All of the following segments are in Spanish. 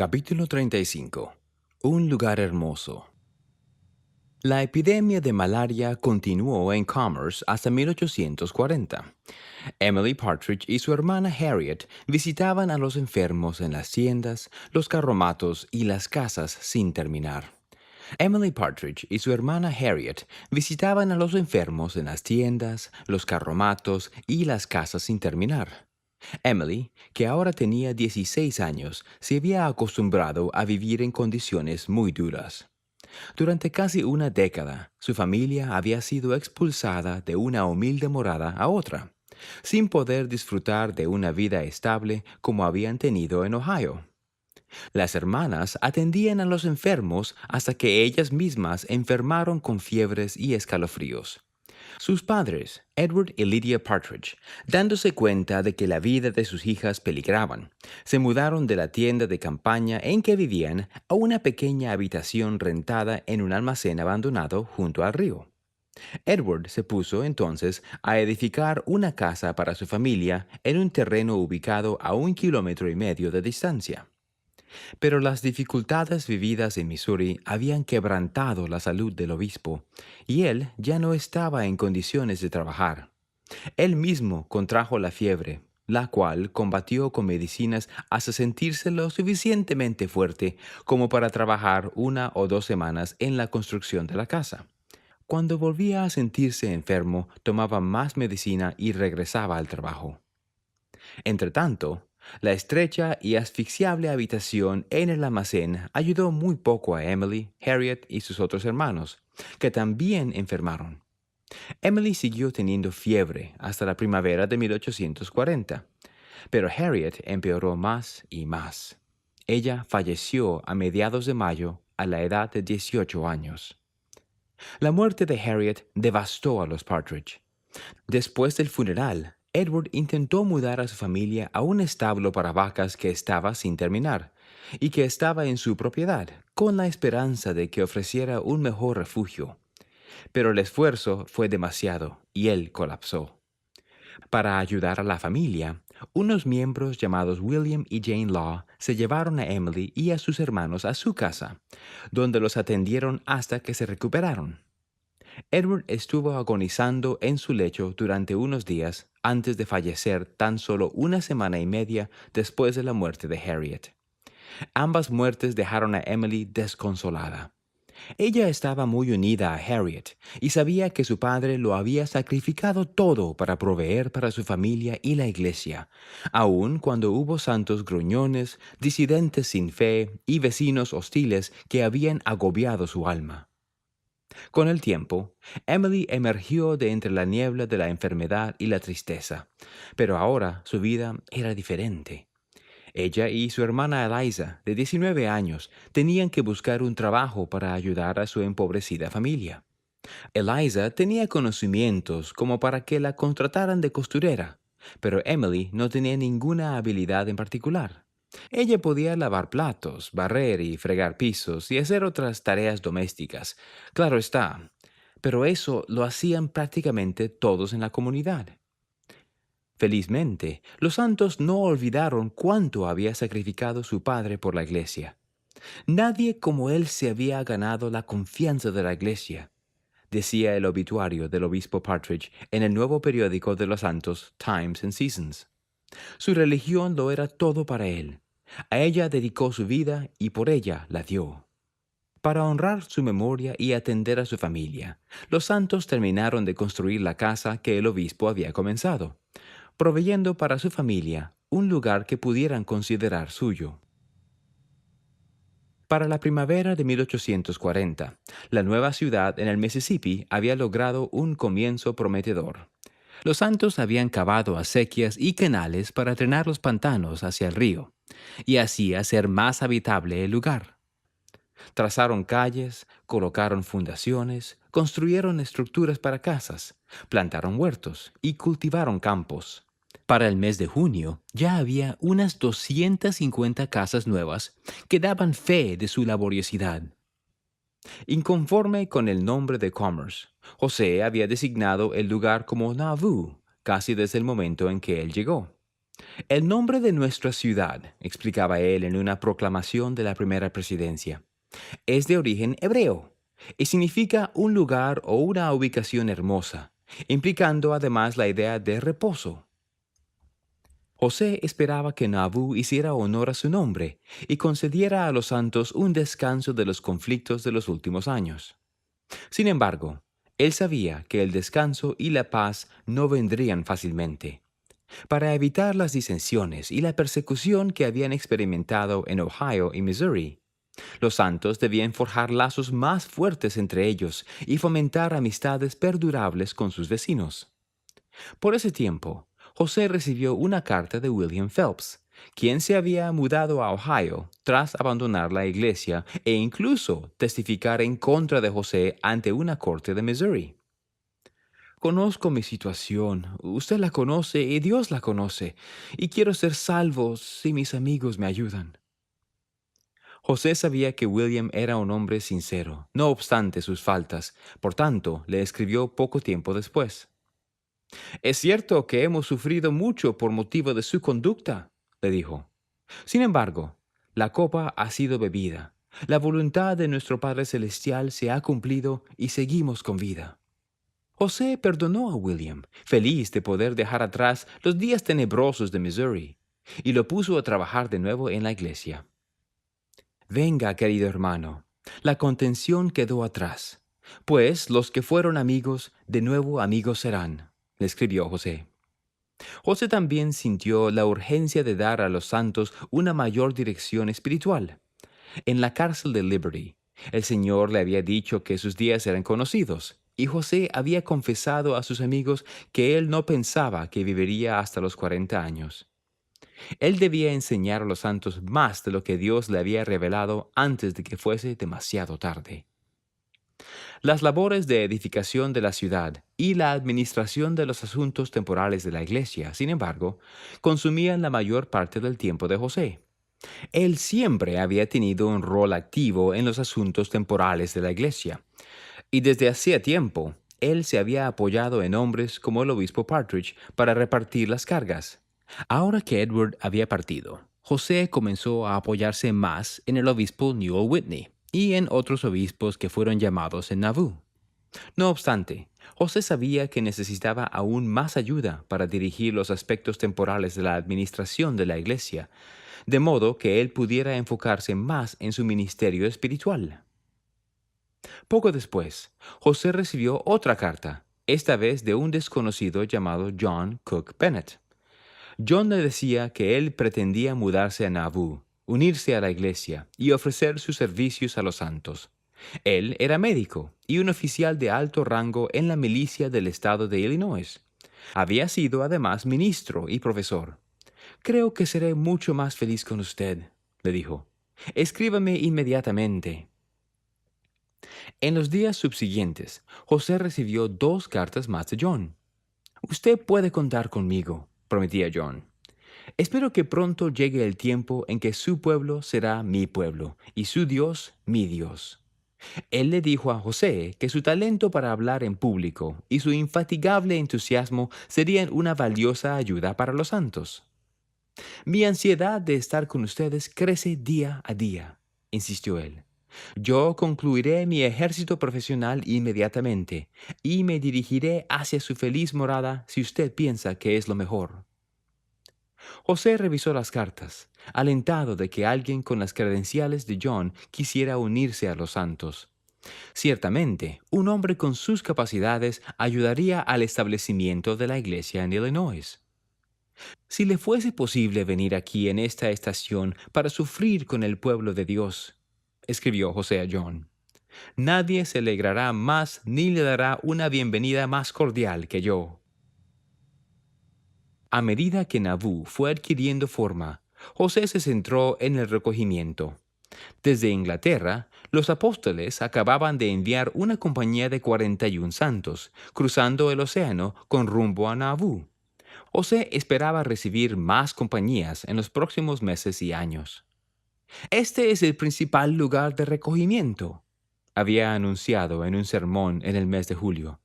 Capítulo 35. Un lugar hermoso. La epidemia de malaria continuó en Commerce hasta 1840. Emily Partridge y su hermana Harriet visitaban a los enfermos en las tiendas, los carromatos y las casas sin terminar. Emily Partridge y su hermana Harriet visitaban a los enfermos en las tiendas, los carromatos y las casas sin terminar. Emily, que ahora tenía 16 años, se había acostumbrado a vivir en condiciones muy duras. Durante casi una década, su familia había sido expulsada de una humilde morada a otra, sin poder disfrutar de una vida estable como habían tenido en Ohio. Las hermanas atendían a los enfermos hasta que ellas mismas enfermaron con fiebres y escalofríos. Sus padres, Edward y Lydia Partridge, dándose cuenta de que la vida de sus hijas peligraban, se mudaron de la tienda de campaña en que vivían a una pequeña habitación rentada en un almacén abandonado junto al río. Edward se puso entonces a edificar una casa para su familia en un terreno ubicado a 1,5 kilómetros de distancia. Pero las dificultades vividas en Missouri habían quebrantado la salud del obispo, y él ya no estaba en condiciones de trabajar. Él mismo contrajo la fiebre, la cual combatió con medicinas hasta sentirse lo suficientemente fuerte como para trabajar 1 o 2 semanas en la construcción de la casa. Cuando volvía a sentirse enfermo, tomaba más medicina y regresaba al trabajo. Entretanto, la estrecha y asfixiable habitación en el almacén ayudó muy poco a Emily, Harriet y sus otros hermanos, que también enfermaron. Emily siguió teniendo fiebre hasta la primavera de 1840, pero Harriet empeoró más y más. Ella falleció a mediados de mayo a la edad de 18 años. La muerte de Harriet devastó a los Partridge. Después del funeral, Edward intentó mudar a su familia a un establo para vacas que estaba sin terminar y que estaba en su propiedad, con la esperanza de que ofreciera un mejor refugio. Pero el esfuerzo fue demasiado y él colapsó. Para ayudar a la familia, unos miembros llamados William y Jane Law se llevaron a Emily y a sus hermanos a su casa, donde los atendieron hasta que se recuperaron. Edward estuvo agonizando en su lecho durante unos días antes de fallecer tan solo 1 semana y media después de la muerte de Harriet. Ambas muertes dejaron a Emily desconsolada. Ella estaba muy unida a Harriet y sabía que su padre lo había sacrificado todo para proveer para su familia y la iglesia, aun cuando hubo santos gruñones, disidentes sin fe y vecinos hostiles que habían agobiado su alma. Con el tiempo, Emily emergió de entre la niebla de la enfermedad y la tristeza, pero ahora su vida era diferente. Ella y su hermana Eliza, de 19 años, tenían que buscar un trabajo para ayudar a su empobrecida familia. Eliza tenía conocimientos como para que la contrataran de costurera, pero Emily no tenía ninguna habilidad en particular. Ella podía lavar platos, barrer y fregar pisos y hacer otras tareas domésticas, claro está, pero eso lo hacían prácticamente todos en la comunidad. Felizmente, los santos no olvidaron cuánto había sacrificado su padre por la iglesia. Nadie como él se había ganado la confianza de la iglesia, decía el obituario del obispo Partridge en el nuevo periódico de los santos, Times and Seasons. Su religión lo era todo para él. A ella dedicó su vida y por ella la dio. Para honrar su memoria y atender a su familia, los santos terminaron de construir la casa que el obispo había comenzado, proveyendo para su familia un lugar que pudieran considerar suyo. Para la primavera de 1840, la nueva ciudad en el Mississippi había logrado un comienzo prometedor. Los santos habían cavado acequias y canales para drenar los pantanos hacia el río, y así hacer más habitable el lugar. Trazaron calles, colocaron fundaciones, construyeron estructuras para casas, plantaron huertos y cultivaron campos. Para el mes de junio ya había unas 250 casas nuevas que daban fe de su laboriosidad. Inconforme con el nombre de Commerce, José había designado el lugar como Nauvoo, casi desde el momento en que él llegó. El nombre de nuestra ciudad, explicaba él en una proclamación de la primera presidencia, es de origen hebreo y significa un lugar o una ubicación hermosa, implicando además la idea de reposo. José esperaba que Nauvoo hiciera honor a su nombre y concediera a los santos un descanso de los conflictos de los últimos años. Sin embargo, él sabía que el descanso y la paz no vendrían fácilmente. Para evitar las disensiones y la persecución que habían experimentado en Ohio y Missouri, los santos debían forjar lazos más fuertes entre ellos y fomentar amistades perdurables con sus vecinos. Por ese tiempo, José recibió una carta de William Phelps, quien se había mudado a Ohio tras abandonar la iglesia e incluso testificar en contra de José ante una corte de Missouri. Conozco mi situación, usted la conoce y Dios la conoce, y quiero ser salvo si mis amigos me ayudan. José sabía que William era un hombre sincero, no obstante sus faltas, por tanto, le escribió poco tiempo después. Es cierto que hemos sufrido mucho por motivo de su conducta, le dijo. Sin embargo, la copa ha sido bebida, la voluntad de nuestro Padre Celestial se ha cumplido y seguimos con vida. José perdonó a William, feliz de poder dejar atrás los días tenebrosos de Missouri, y lo puso a trabajar de nuevo en la iglesia. Venga, querido hermano, la contención quedó atrás, pues los que fueron amigos, de nuevo amigos serán, le escribió José. José también sintió la urgencia de dar a los santos una mayor dirección espiritual. En la cárcel de Liberty, el Señor le había dicho que sus días eran conocidos, y José había confesado a sus amigos que él no pensaba que viviría hasta los 40 años. Él debía enseñar a los santos más de lo que Dios le había revelado antes de que fuese demasiado tarde. Las labores de edificación de la ciudad y la administración de los asuntos temporales de la iglesia, sin embargo, consumían la mayor parte del tiempo de José. Él siempre había tenido un rol activo en los asuntos temporales de la iglesia, y desde hacía tiempo, él se había apoyado en hombres como el obispo Partridge para repartir las cargas. Ahora que Edward había partido, José comenzó a apoyarse más en el obispo Newell Whitney y en otros obispos que fueron llamados en Nauvoo. No obstante, José sabía que necesitaba aún más ayuda para dirigir los aspectos temporales de la administración de la iglesia, de modo que él pudiera enfocarse más en su ministerio espiritual. Poco después, José recibió otra carta, esta vez de un desconocido llamado John Cook Bennett. John le decía que él pretendía mudarse a Nauvoo, unirse a la iglesia y ofrecer sus servicios a los santos. Él era médico y un oficial de alto rango en la milicia del estado de Illinois. Había sido además ministro y profesor. Creo que seré mucho más feliz con usted, le dijo. Escríbame inmediatamente. En los días subsiguientes, José recibió 2 cartas más de John. Usted puede contar conmigo, prometía John. Espero que pronto llegue el tiempo en que su pueblo será mi pueblo y su Dios mi Dios. Él le dijo a José que su talento para hablar en público y su infatigable entusiasmo serían una valiosa ayuda para los santos. Mi ansiedad de estar con ustedes crece día a día, insistió él. Yo concluiré mi ejército profesional inmediatamente y me dirigiré hacia su feliz morada si usted piensa que es lo mejor. José revisó las cartas, alentado de que alguien con las credenciales de John quisiera unirse a los santos. Ciertamente, un hombre con sus capacidades ayudaría al establecimiento de la iglesia en Illinois. Si le fuese posible venir aquí en esta estación para sufrir con el pueblo de Dios, escribió José a John, nadie se alegrará más ni le dará una bienvenida más cordial que yo. A medida que Nauvoo fue adquiriendo forma, José se centró en el recogimiento. Desde Inglaterra, los apóstoles acababan de enviar una compañía de 41 santos, cruzando el océano con rumbo a Nauvoo. José esperaba recibir más compañías en los próximos meses y años. Este es el principal lugar de recogimiento, había anunciado en un sermón en el mes de julio.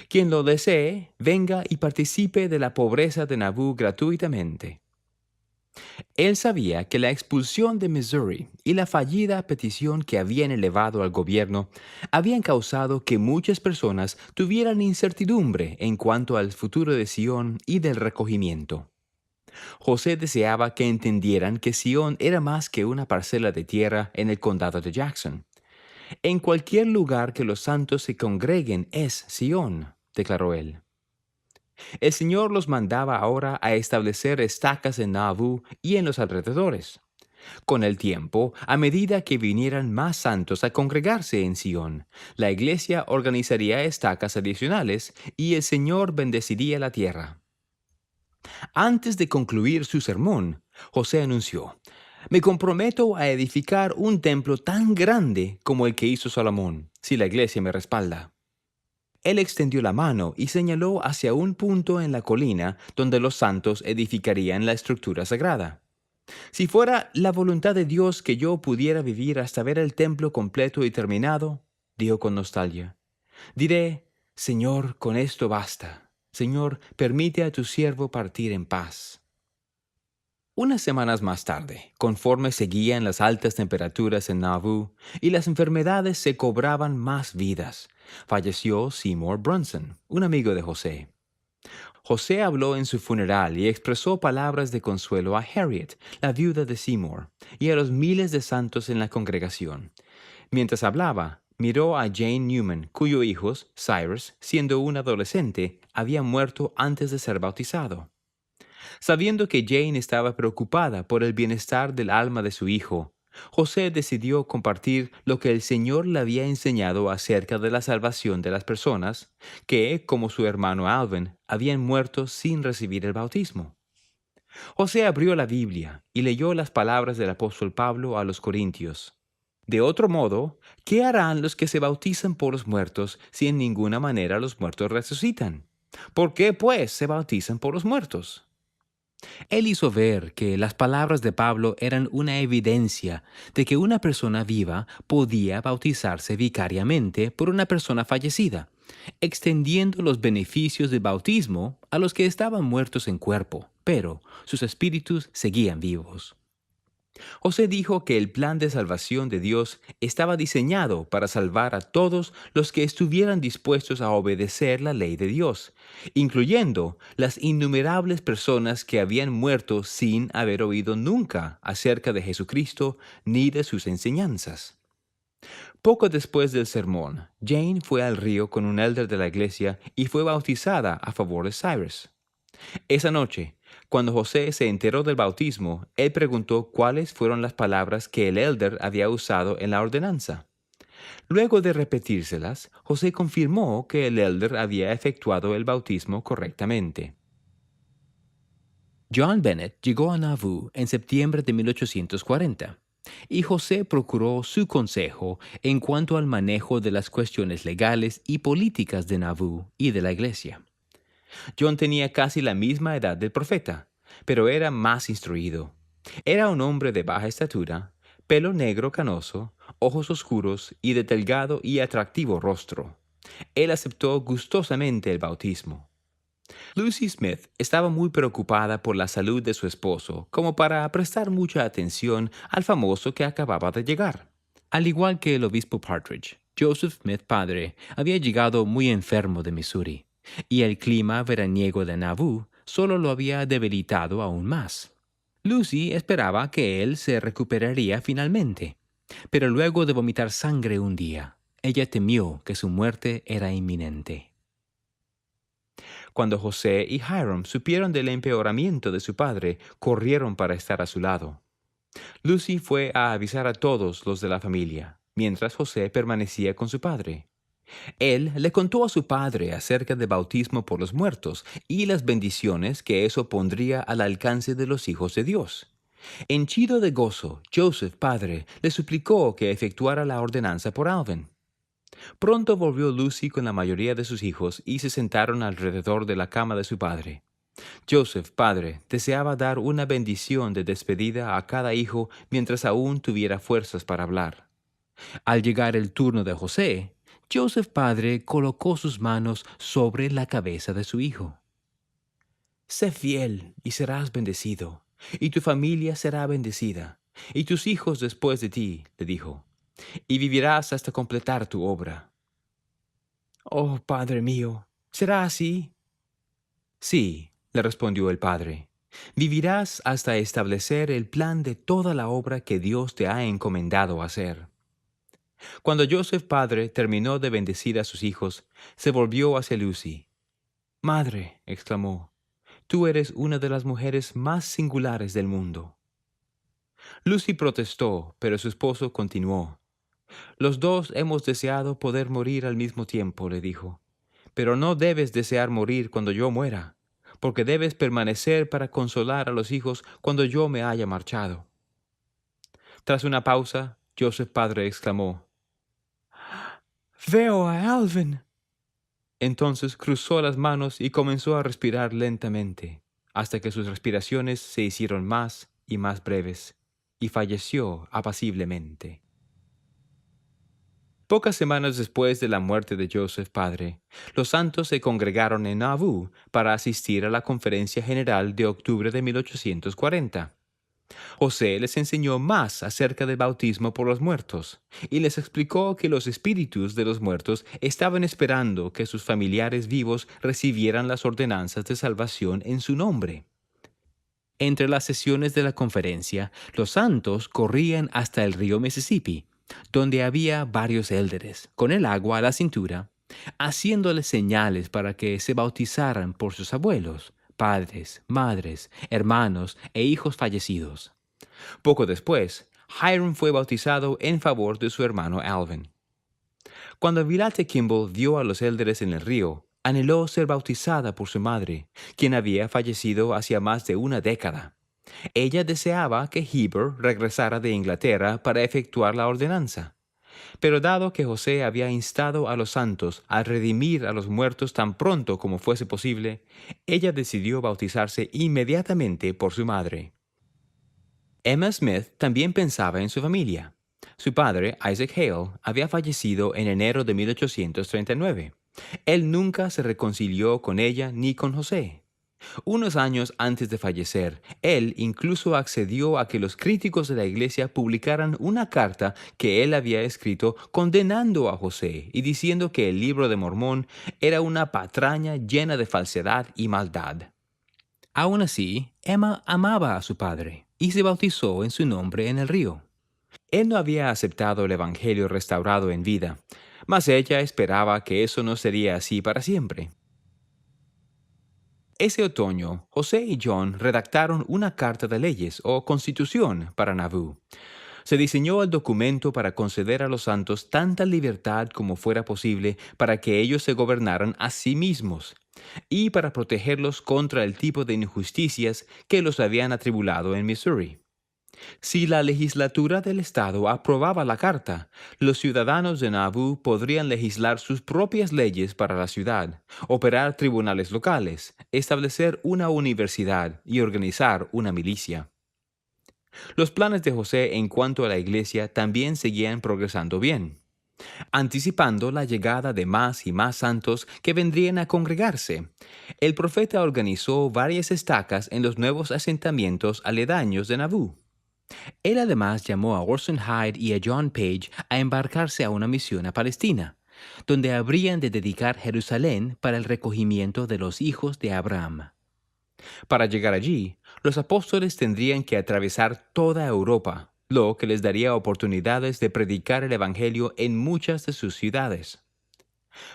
Quien lo desee, venga y participe de la pobreza de Nauvoo gratuitamente. Él sabía que la expulsión de Missouri y la fallida petición que habían elevado al gobierno habían causado que muchas personas tuvieran incertidumbre en cuanto al futuro de Sion y del recogimiento. José deseaba que entendieran que Sion era más que una parcela de tierra en el condado de Jackson. En cualquier lugar que los santos se congreguen es Sion, declaró él. El Señor los mandaba ahora a establecer estacas en Nauvoo y en los alrededores. Con el tiempo, a medida que vinieran más santos a congregarse en Sion, la iglesia organizaría estacas adicionales y el Señor bendeciría la tierra. Antes de concluir su sermón, José anunció: Me comprometo a edificar un templo tan grande como el que hizo Salomón, si la iglesia me respalda. Él extendió la mano y señaló hacia un punto en la colina donde los santos edificarían la estructura sagrada. Si fuera la voluntad de Dios que yo pudiera vivir hasta ver el templo completo y terminado, dijo con nostalgia, diré: Señor, con esto basta. Señor, permite a tu siervo partir en paz. Unas semanas más tarde, conforme seguían las altas temperaturas en Nauvoo y las enfermedades se cobraban más vidas, falleció Seymour Brunson, un amigo de José. José habló en su funeral y expresó palabras de consuelo a Harriet, la viuda de Seymour, y a los miles de santos en la congregación. Mientras hablaba, miró a Jane Newman, cuyo hijo, Cyrus, siendo un adolescente, había muerto antes de ser bautizado. Sabiendo que Jane estaba preocupada por el bienestar del alma de su hijo, José decidió compartir lo que el Señor le había enseñado acerca de la salvación de las personas que, como su hermano Alvin, habían muerto sin recibir el bautismo. José abrió la Biblia y leyó las palabras del apóstol Pablo a los Corintios. De otro modo, ¿qué harán los que se bautizan por los muertos si en ninguna manera los muertos resucitan? ¿Por qué, pues, se bautizan por los muertos? Él hizo ver que las palabras de Pablo eran una evidencia de que una persona viva podía bautizarse vicariamente por una persona fallecida, extendiendo los beneficios del bautismo a los que estaban muertos en cuerpo, pero sus espíritus seguían vivos. José dijo que el plan de salvación de Dios estaba diseñado para salvar a todos los que estuvieran dispuestos a obedecer la ley de Dios, incluyendo las innumerables personas que habían muerto sin haber oído nunca acerca de Jesucristo ni de sus enseñanzas. Poco después del sermón, Jane fue al río con un elder de la iglesia y fue bautizada a favor de Cyrus. Esa noche, cuando José se enteró del bautismo, él preguntó cuáles fueron las palabras que el elder había usado en la ordenanza. Luego de repetírselas, José confirmó que el elder había efectuado el bautismo correctamente. John Bennett llegó a Nauvoo en septiembre de 1840, y José procuró su consejo en cuanto al manejo de las cuestiones legales y políticas de Nauvoo y de la iglesia. John tenía casi la misma edad del profeta, pero era más instruido. Era un hombre de baja estatura, pelo negro canoso, ojos oscuros y de delgado y atractivo rostro. Él aceptó gustosamente el bautismo. Lucy Smith estaba muy preocupada por la salud de su esposo, como para prestar mucha atención al famoso que acababa de llegar. Al igual que el obispo Partridge, Joseph Smith padre había llegado muy enfermo de Missouri, y el clima veraniego de Nauvoo solo lo había debilitado aún más. Lucy esperaba que él se recuperaría finalmente, pero luego de vomitar sangre un día, ella temió que su muerte era inminente. Cuando José y Hiram supieron del empeoramiento de su padre, corrieron para estar a su lado. Lucy fue a avisar a todos los de la familia, mientras José permanecía con su padre. Él le contó a su padre acerca del bautismo por los muertos y las bendiciones que eso pondría al alcance de los hijos de Dios. Henchido de gozo, Joseph, padre, le suplicó que efectuara la ordenanza por Alvin. Pronto volvió Lucy con la mayoría de sus hijos y se sentaron alrededor de la cama de su padre. Joseph, padre, deseaba dar una bendición de despedida a cada hijo mientras aún tuviera fuerzas para hablar. Al llegar el turno de José, Joseph, padre, colocó sus manos sobre la cabeza de su hijo. «Sé fiel y serás bendecido. y tu familia será bendecida, y tus hijos después de ti, le dijo, y vivirás hasta completar tu obra. Oh, padre mío, ¿será así? Sí, le respondió el padre. Vivirás hasta establecer el plan de toda la obra que Dios te ha encomendado hacer. Cuando Joseph padre terminó de bendecir a sus hijos, se volvió hacia Lucy. Madre, exclamó, tú eres una de las mujeres más singulares del mundo. Lucy protestó, pero su esposo continuó. Los dos hemos deseado poder morir al mismo tiempo, le dijo. Pero no debes desear morir cuando yo muera, porque debes permanecer para consolar a los hijos cuando yo me haya marchado. Tras una pausa, Joseph padre exclamó, Veo a Alvin. Entonces cruzó las manos y comenzó a respirar lentamente, hasta que sus respiraciones se hicieron más y más breves, y falleció apaciblemente. Pocas semanas después de la muerte de Joseph padre, los santos se congregaron en Nauvoo para asistir a la Conferencia General de octubre de 1840. José les enseñó más acerca del bautismo por los muertos y les explicó que los espíritus de los muertos estaban esperando que sus familiares vivos recibieran las ordenanzas de salvación en su nombre. Entre las sesiones de la conferencia, los santos corrían hasta el río Mississippi, donde había varios élderes, con el agua a la cintura, haciéndoles señales para que se bautizaran por sus abuelos, padres, madres, hermanos e hijos fallecidos. Poco después, Hiram fue bautizado en favor de su hermano Alvin. Cuando Villate Kimball vio a los élderes en el río, anheló ser bautizada por su madre, quien había fallecido hacía más de una década. Ella deseaba que Heber regresara de Inglaterra para efectuar la ordenanza. Pero dado que José había instado a los santos a redimir a los muertos tan pronto como fuese posible, ella decidió bautizarse inmediatamente por su madre. Emma Smith también pensaba en su familia. Su padre, Isaac Hale, había fallecido en enero de 1839. Él nunca se reconcilió con ella ni con José. Unos años antes de fallecer, él incluso accedió a que los críticos de la iglesia publicaran una carta que él había escrito condenando a José y diciendo que el libro de Mormón era una patraña llena de falsedad y maldad. Aún así, Emma amaba a su padre y se bautizó en su nombre en el río. Él no había aceptado el Evangelio restaurado en vida, mas ella esperaba que eso no sería así para siempre. Ese otoño, José y John redactaron una carta de leyes o constitución para Nauvoo. Se diseñó el documento para conceder a los santos tanta libertad como fuera posible para que ellos se gobernaran a sí mismos y para protegerlos contra el tipo de injusticias que los habían atribulado en Missouri. Si la legislatura del estado aprobaba la carta, los ciudadanos de Nauvoo podrían legislar sus propias leyes para la ciudad, operar tribunales locales, establecer una universidad y organizar una milicia. Los planes de José en cuanto a la iglesia también seguían progresando bien, anticipando la llegada de más y más santos que vendrían a congregarse. El profeta organizó varias estacas en los nuevos asentamientos aledaños de Nauvoo. Él además llamó a Orson Hyde y a John Page a embarcarse a una misión a Palestina, donde habrían de dedicar Jerusalén para el recogimiento de los hijos de Abraham. Para llegar allí, los apóstoles tendrían que atravesar toda Europa, lo que les daría oportunidades de predicar el Evangelio en muchas de sus ciudades.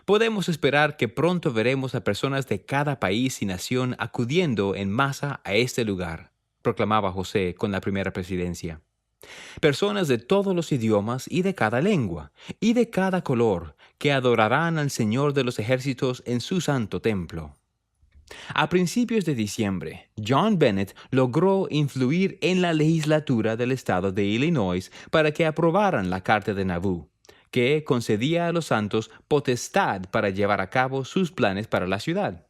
Podemos esperar que pronto veremos a personas de cada país y nación acudiendo en masa a este lugar, proclamaba José con la primera presidencia. Personas de todos los idiomas y de cada lengua, y de cada color, que adorarán al Señor de los ejércitos en su santo templo. A principios de diciembre, John Bennett logró influir en la legislatura del estado de Illinois para que aprobaran la Carta de Nauvoo, que concedía a los santos potestad para llevar a cabo sus planes para la ciudad.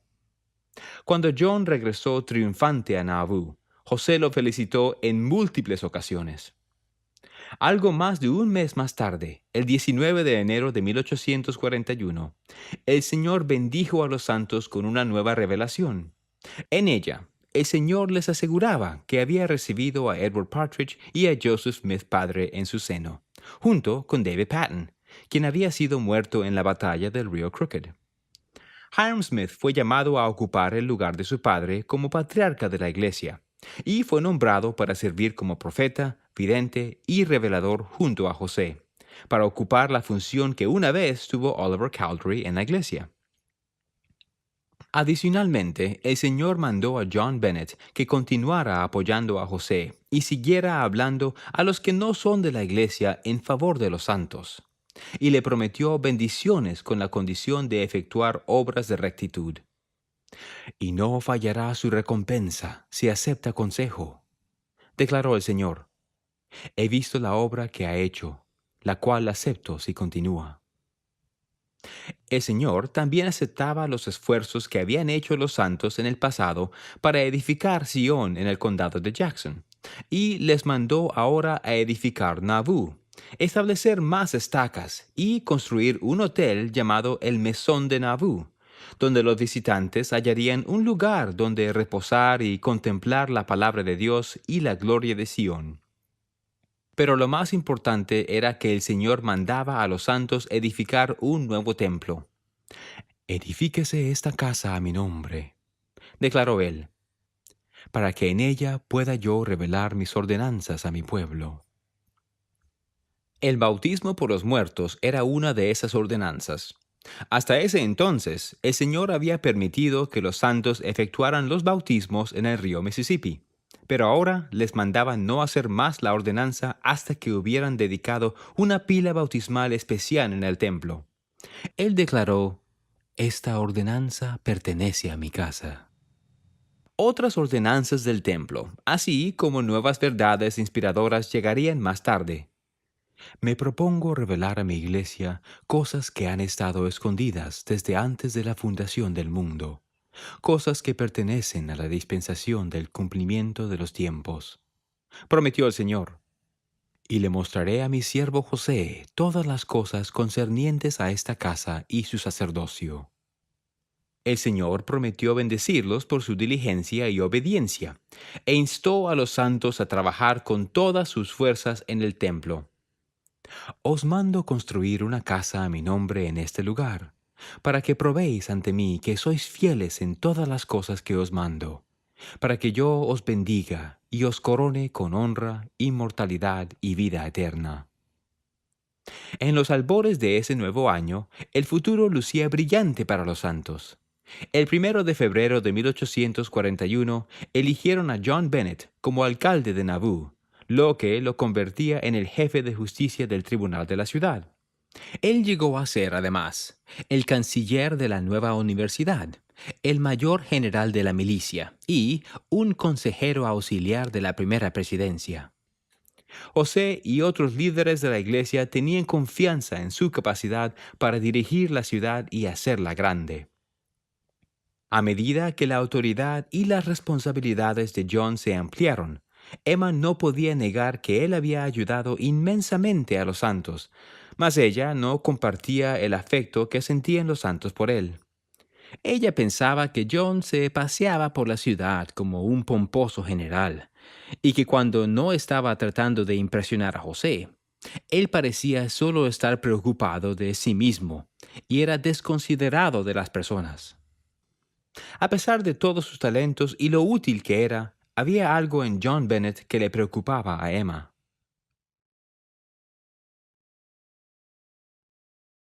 Cuando John regresó triunfante a Nauvoo, José lo felicitó en múltiples ocasiones. Algo más de un mes más tarde, el 19 de enero de 1841, el Señor bendijo a los santos con una nueva revelación. En ella, el Señor les aseguraba que había recibido a Edward Partridge y a Joseph Smith padre en su seno, junto con David Patton, quien había sido muerto en la batalla del río Crooked. Hiram Smith fue llamado a ocupar el lugar de su padre como patriarca de la iglesia, y fue nombrado para servir como profeta, vidente y revelador junto a José, para ocupar la función que una vez tuvo Oliver Cowdery en la iglesia. Adicionalmente, el Señor mandó a John Bennett que continuara apoyando a José y siguiera hablando a los que no son de la iglesia en favor de los santos, y le prometió bendiciones con la condición de efectuar obras de rectitud. Y no fallará su recompensa si acepta consejo, declaró el Señor. He visto la obra que ha hecho, la cual acepto si continúa. El Señor también aceptaba los esfuerzos que habían hecho los santos en el pasado para edificar Sion en el condado de Jackson, y les mandó ahora a edificar Nauvoo, establecer más estacas y construir un hotel llamado el Mesón de Nauvoo, donde los visitantes hallarían un lugar donde reposar y contemplar la palabra de Dios y la gloria de Sion. Pero lo más importante era que el Señor mandaba a los santos edificar un nuevo templo. «Edifíquese esta casa a mi nombre», declaró él, «para que en ella pueda yo revelar mis ordenanzas a mi pueblo». El bautismo por los muertos era una de esas ordenanzas. Hasta ese entonces, el Señor había permitido que los santos efectuaran los bautismos en el río Mississippi, pero ahora les mandaba no hacer más la ordenanza hasta que hubieran dedicado una pila bautismal especial en el templo. Él declaró: «Esta ordenanza pertenece a mi casa». Otras ordenanzas del templo, así como nuevas verdades inspiradoras, llegarían más tarde. Me propongo revelar a mi iglesia cosas que han estado escondidas desde antes de la fundación del mundo, cosas que pertenecen a la dispensación del cumplimiento de los tiempos, prometió el Señor. Y le mostraré a mi siervo José todas las cosas concernientes a esta casa y su sacerdocio. El Señor prometió bendecirlos por su diligencia y obediencia, e instó a los santos a trabajar con todas sus fuerzas en el templo. Os mando construir una casa a mi nombre en este lugar, para que probéis ante mí que sois fieles en todas las cosas que os mando, para que yo os bendiga y os corone con honra, inmortalidad y vida eterna. En los albores de ese nuevo año, el futuro lucía brillante para los santos. El 1 de febrero de 1841 eligieron a John Bennett como alcalde de Nauvoo, lo que lo convertía en el jefe de justicia del tribunal de la ciudad. Él llegó a ser, además, el canciller de la nueva universidad, el mayor general de la milicia y un consejero auxiliar de la primera presidencia. José y otros líderes de la iglesia tenían confianza en su capacidad para dirigir la ciudad y hacerla grande. A medida que la autoridad y las responsabilidades de John se ampliaron, Emma no podía negar que él había ayudado inmensamente a los santos, mas ella no compartía el afecto que sentían los santos por él. Ella pensaba que John se paseaba por la ciudad como un pomposo general, y que cuando no estaba tratando de impresionar a José, él parecía solo estar preocupado de sí mismo y era desconsiderado de las personas. A pesar de todos sus talentos y lo útil que era, había algo en John Bennett que le preocupaba a Emma.